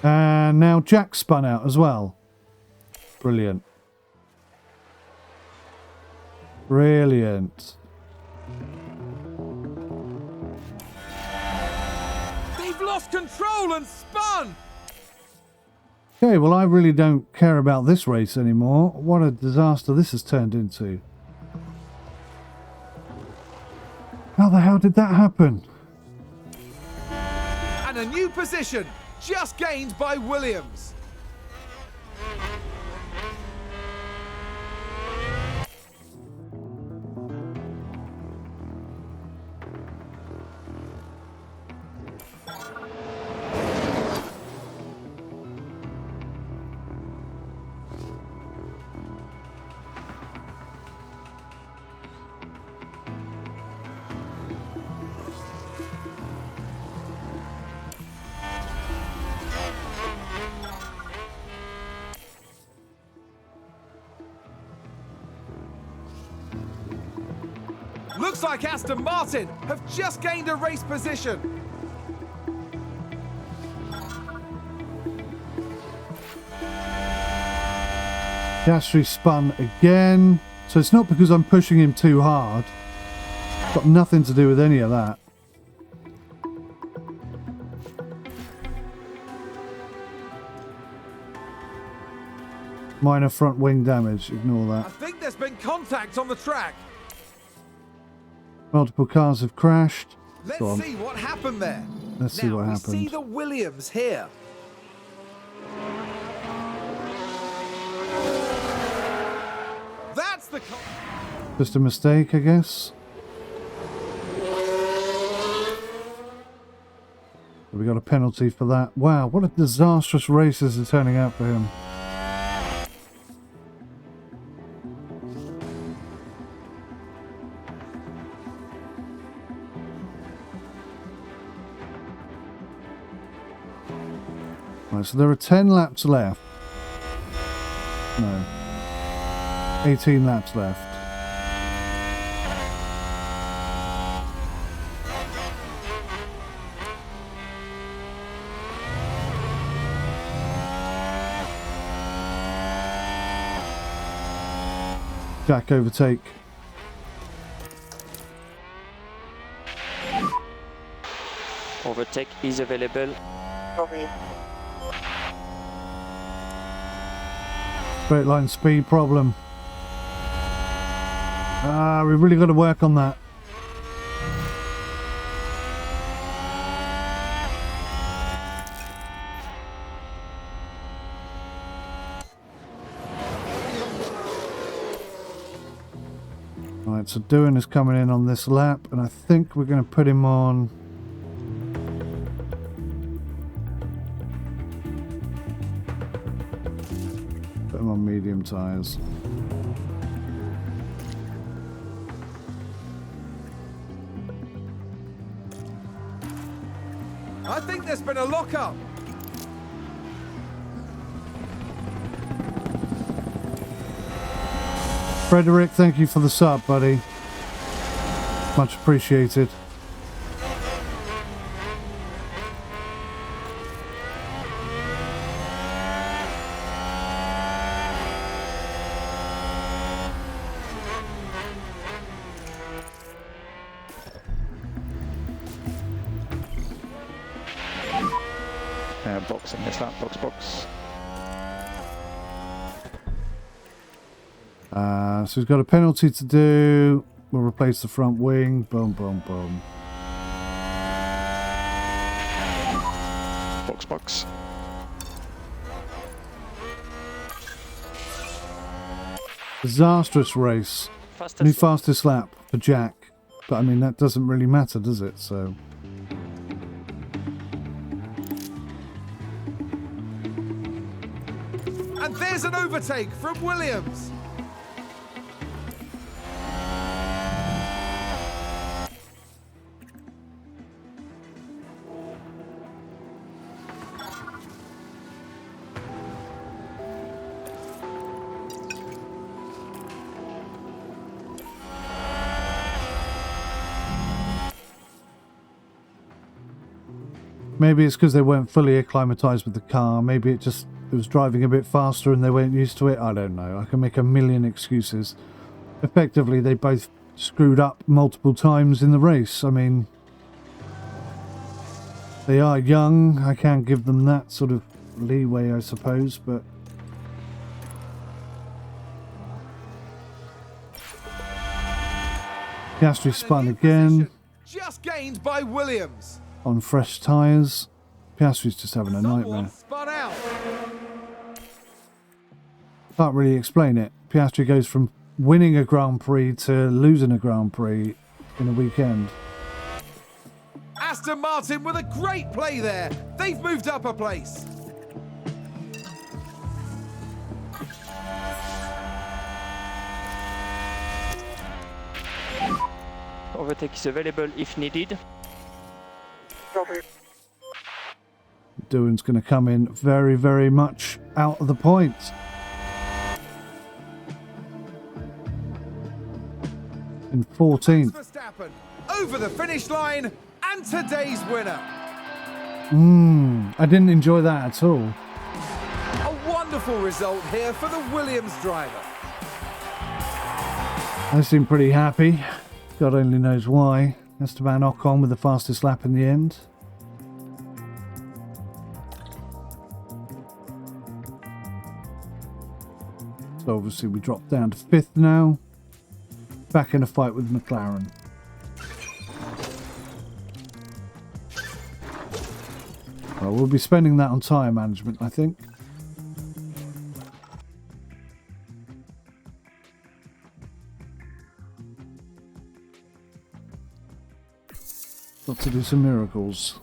And now Jack spun out as well. Brilliant. Brilliant. They've lost control and spun. Okay, well I really don't care about this race anymore. What a disaster this has turned into. How the hell did that happen? And a new position just gained by Williams. Looks like Aston Martin have just gained a race position. Piastri spun again. So it's not because I'm pushing him too hard. Got nothing to do with any of that. Minor front wing damage, ignore I that. think there's been contact on the track. Multiple cars have crashed. Let's Go on. see what happened there. Let's see what we happened. see the Williams here. That's the... Just a mistake, I guess. We got a penalty for that. Wow, what a disastrous race this is turning out for him. Right, so there are 10 laps left. No. 18 laps left. Jack overtake. Overtake is available. Copy. Straight line speed problem. We've really got to work on that. Right, so Doohan is coming in on this lap, and I think we're going to put him on. Put him on medium tyres. I think there's been a lockup. Frederick, thank you for the sub, buddy. Much appreciated. box in this lap, box. So he's got a penalty to do. We'll replace the front wing. Boom, boom, boom. Box. Disastrous race. Only fastest lap for Jack. But I mean, that doesn't really matter, does it? So. And there's an overtake from Williams. Maybe it's because they weren't fully acclimatized with the car. Maybe it was driving a bit faster and they weren't used to it. I don't know. I can make a million excuses. Effectively, they both screwed up multiple times in the race. I mean, they are young. I can't give them that sort of leeway, I suppose, but... Piastri spun again. Just gained by Williams. On fresh tyres. Piastri's just having a nightmare. Spun out. Can't really explain it. Piastri goes from winning a Grand Prix to losing a Grand Prix in a weekend. Aston Martin with a great play there. They've moved up a place. Overtake is available if needed. Doohan's going to come in very, very much out of the points. In 14th. Verstappen over the finish line and today's winner. I didn't enjoy that at all. A wonderful result here for the Williams driver. I seem pretty happy. God only knows why. Esteban Ocon with the fastest lap in the end. So obviously we drop down to 5th now. Back in a fight with McLaren. Well, we'll be spending that on tyre management, I think. Got to do some miracles.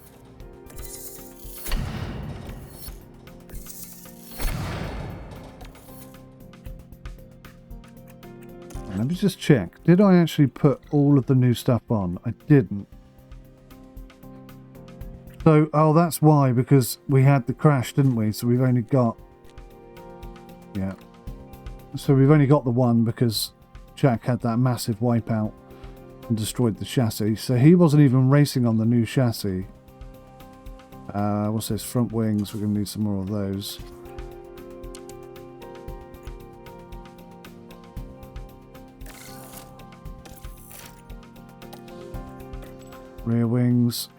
Let me just check. Did I actually put all of the new stuff on? I didn't. So, oh, that's why, because we had the crash, didn't we? So we've only got... Yeah. So we've only got the one because Jack had that massive wipeout and destroyed the chassis. So he wasn't even racing on the new chassis. What's this? Front wings. We're going to need some more of those. Rear wings.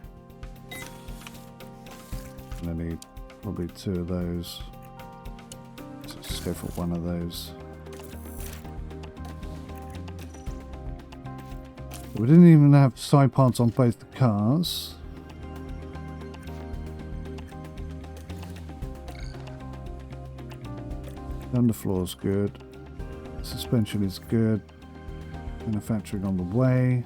I need probably 2 of those. Let's just go for 1 of those. We didn't even have side parts on both the cars. The underfloor's good. Suspension is good. Manufacturing on the way.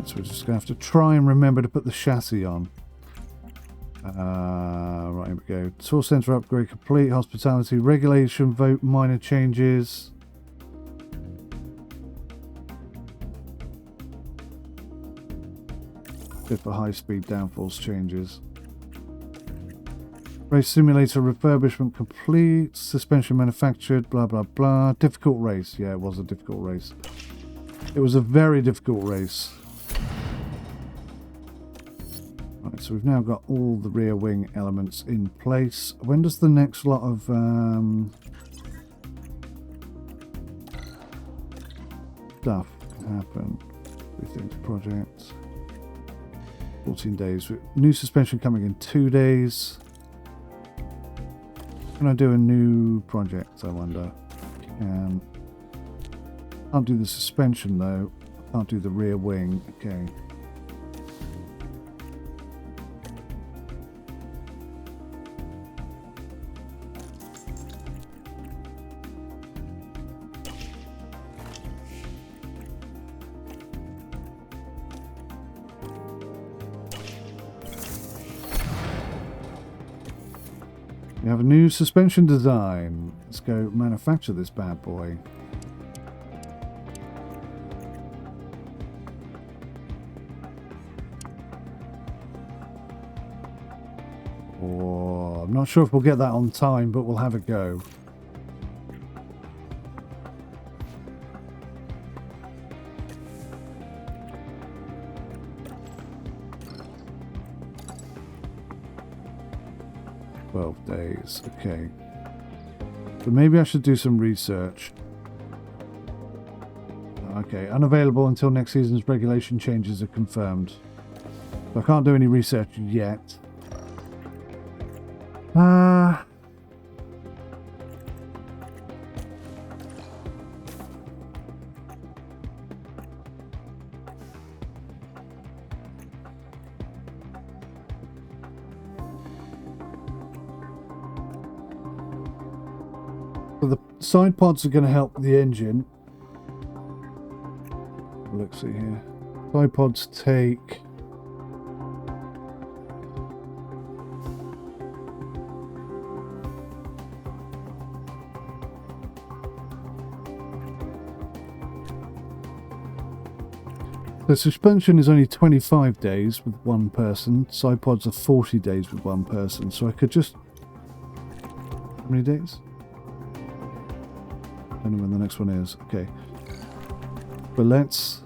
So we're just going to have to try and remember to put the chassis on. Right, here we go. Source center upgrade complete. Hospitality regulation vote minor changes. Good for high speed downforce changes. Race simulator refurbishment complete. Suspension manufactured. Blah blah blah. Difficult race. Yeah, it was a difficult race. It was a very difficult race. Right, so we've now got all the rear wing elements in place. When does the next lot of stuff happen. Three things project. 14 days. New suspension coming in 2 days. Can I do a new project, I wonder? Can't do the suspension though. Can't do the rear wing. Okay. We have a new suspension design. Let's go manufacture this bad boy. Oh, I'm not sure if we'll get that on time, but we'll have a go. Days. Okay. But maybe I should do some research. Okay, unavailable until next season's regulation changes are confirmed. So I can't do any research yet. So the side pods are going to help the engine. Let's see here. Side pods take the suspension is only 25 days with one person. Side pods are 40 days with one person. So I could just... How many days? I don't know when the next one is. Okay. But let's...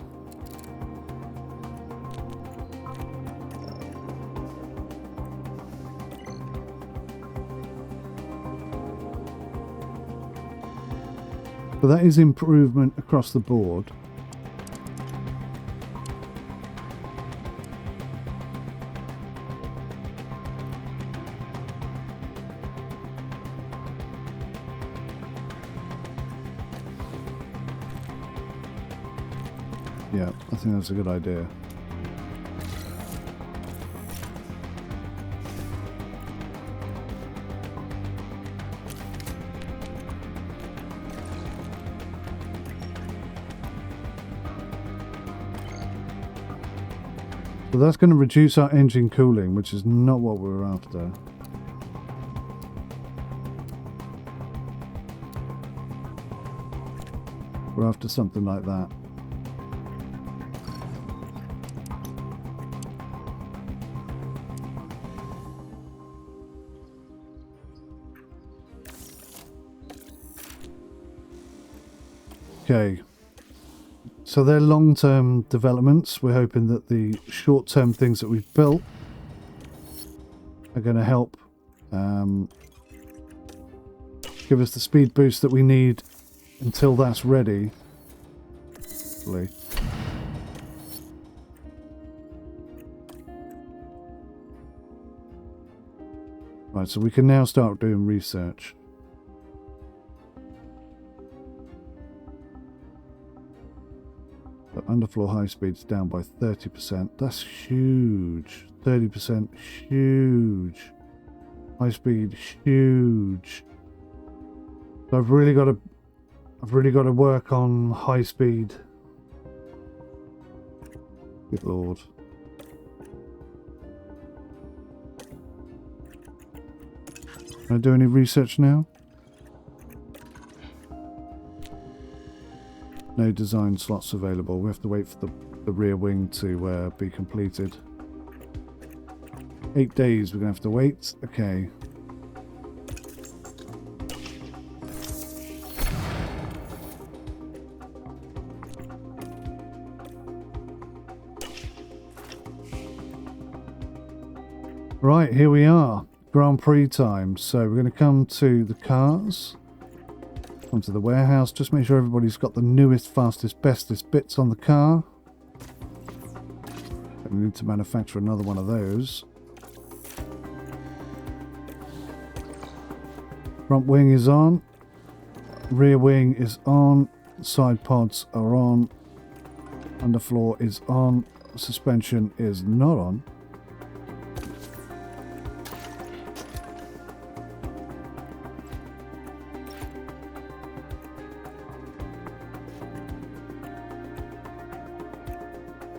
But that is improvement across the board. Yeah, I think that's a good idea. So that's going to reduce our engine cooling, which is not what we're after. We're after something like that. Okay, so they're long-term developments. We're hoping that the short-term things that we've built are going to help give us the speed boost that we need until that's ready. Hopefully. Right, so we can now start doing research. Underfloor high speeds down by 30%. That's huge. 30% huge. High speed huge. So I've really got to work on high speed. Good lord. Can I do any research now? No design slots available. We have to wait for the rear wing to be completed. 8 days we're going to have to wait. Okay. Right, here we are. Grand Prix time. So we're going to come to the cars. Onto the warehouse. Just make sure everybody's got the newest, fastest, bestest bits on the car. We need to manufacture another one of those. Front wing is on. Rear wing is on. Side pods are on. Underfloor is on. Suspension is not on.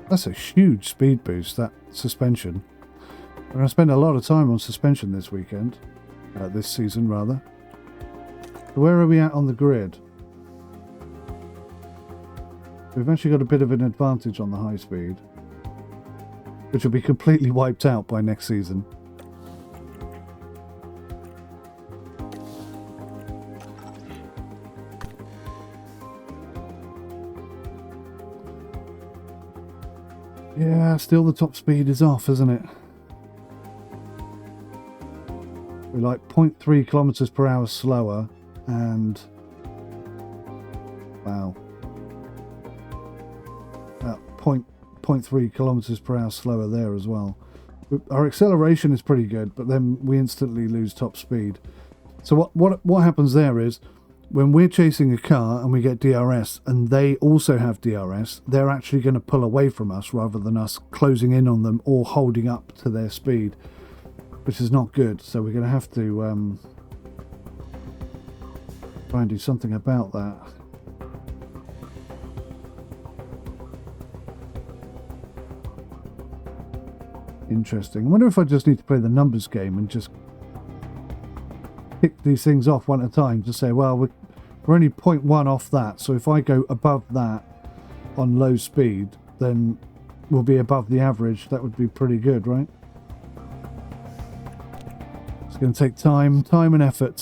That's a huge speed boost, that suspension. We're going to spend a lot of time on suspension this weekend. This season, rather. Where are we at on the grid? We've actually got a bit of an advantage on the high speed, which will be completely wiped out by next season. Yeah, still the top speed is off, isn't it? We're like 0.3 kilometers per hour slower, and wow, 0.3 kilometers per hour slower there as well. Our acceleration is pretty good, but then we instantly lose top speed. So what happens there is, when we're chasing a car and we get DRS and they also have DRS, they're actually going to pull away from us rather than us closing in on them or holding up to their speed, which is not good. So we're going to have to try and do something about that. Interesting. I wonder if I just need to play the numbers game and just pick these things off one at a time to say, well, we're only 0.1 off that, so if I go above that on low speed, then we'll be above the average. That would be pretty good, right? It's going to take time and effort,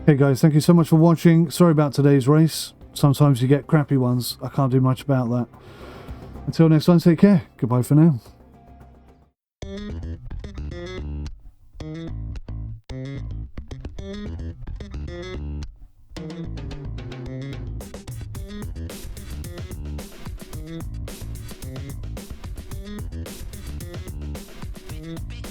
Hey guys, thank you so much for watching. Sorry about today's race. Sometimes you get crappy ones. I can't do much about that. Until next time, take care. Goodbye for now. Big